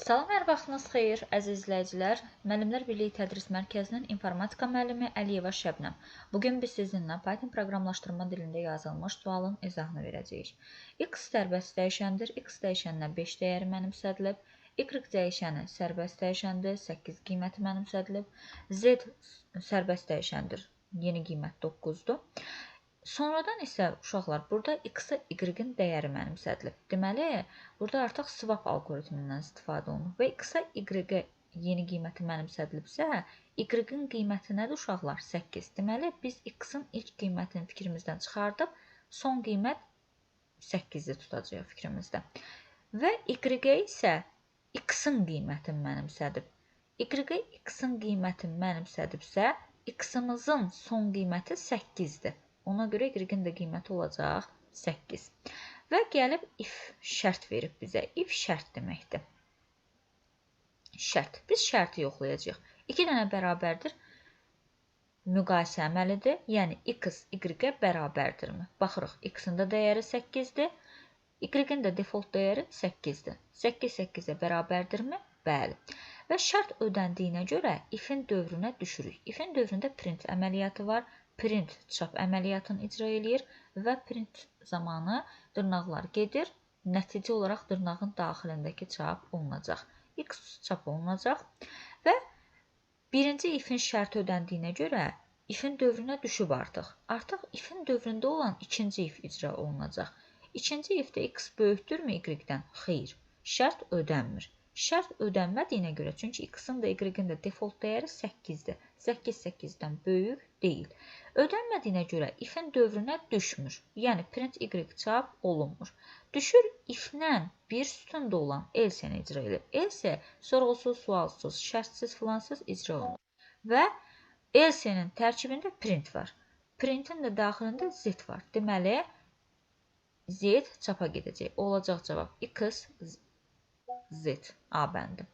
Salam, hər vaxtınız xeyir, əziz izləyicilər. Müəllimlər Birliyi Tədris Mərkəzinin informatika müəllimi Əliyeva Şəbnəm. Bugün biz sizinlə Python proqramlaşdırma dilində yazılmış sualın izahını verəcəyik. X sərbəst dəyişəndir, X dəyişəninə 5 dəyəri mənimsədilib, Y dəyişəni sərbəst dəyişəndir, 8 qiyməti mənimsədilib, Z sərbəst dəyişəndir, yeni qiymət 9-dur. Sonradan isə uşaqlar burada x-ə y-in dəyəri mənimsədilib. Deməli, burada artıq swap algoritmindən istifadə olunur və x-ə y-ə yeni qiyməti mənimsədilibsə, y-in qiyməti nədir uşaqlar? 8. Deməli, biz x-in ilk qiymətini fikrimizdən çıxardıb, son qiymət 8-i tutacağıq fikrimizdə. Və y-ə isə x-in qiymətini mənimsədib. Y-ə x-in qiymətini mənimsədibsə, x-imizin son qiyməti 8-dir. Ona görə y-in də qiyməti olacaq 8. Və gəlib if şərt verib bizə. If şərt deməkdir. Şərt. Biz şərti yoxlayacağıq. 2 dənə bərabərdir. Müqayisə əməlidir. Yəni x y-ə bərabərdirmi? Baxırıq. X-in də dəyəri 8-dir. Y-in də default dəyəri 8-dir. 8 8-ə bərabərdirmi? Bəli. Və şərt ödəndiyinə görə ifin dövrünə düşürük. İfin dövründə print əməliyyatı var. Print çap əməliyyatını icra eləyir və print zamanı dırnaqlar gedir. Nəticə olaraq dırnağın daxilindəki çap olunacaq. X çap olunacaq və birinci ifin şərti ödəndiyinə görə ifin dövrünə düşüb artıq. Artıq ifin dövründə olan ikinci if icra olunacaq. İkinci ifdə x böyükdürmü y-dən? Xeyr. Şərt ödənmir. Şərt ödənmədiyinə görə, çünki x-in də y-in də default dəyəri 8-dir. 8 8-dən böyük deyil. Ödənmədiyinə görə ifin dövrünə düşmür. Yəni print y çap olunmur. Düşür iflə bir sütunda olan else-ni icra edir. Else sorğusuz, sualsız, şərtsiz, filansız icra olunur. Və else-nin tərkibində print var. Printin də daxilində z var. Deməli, z çapa gedəcək. Olacaq cavab x, z, A bəndi.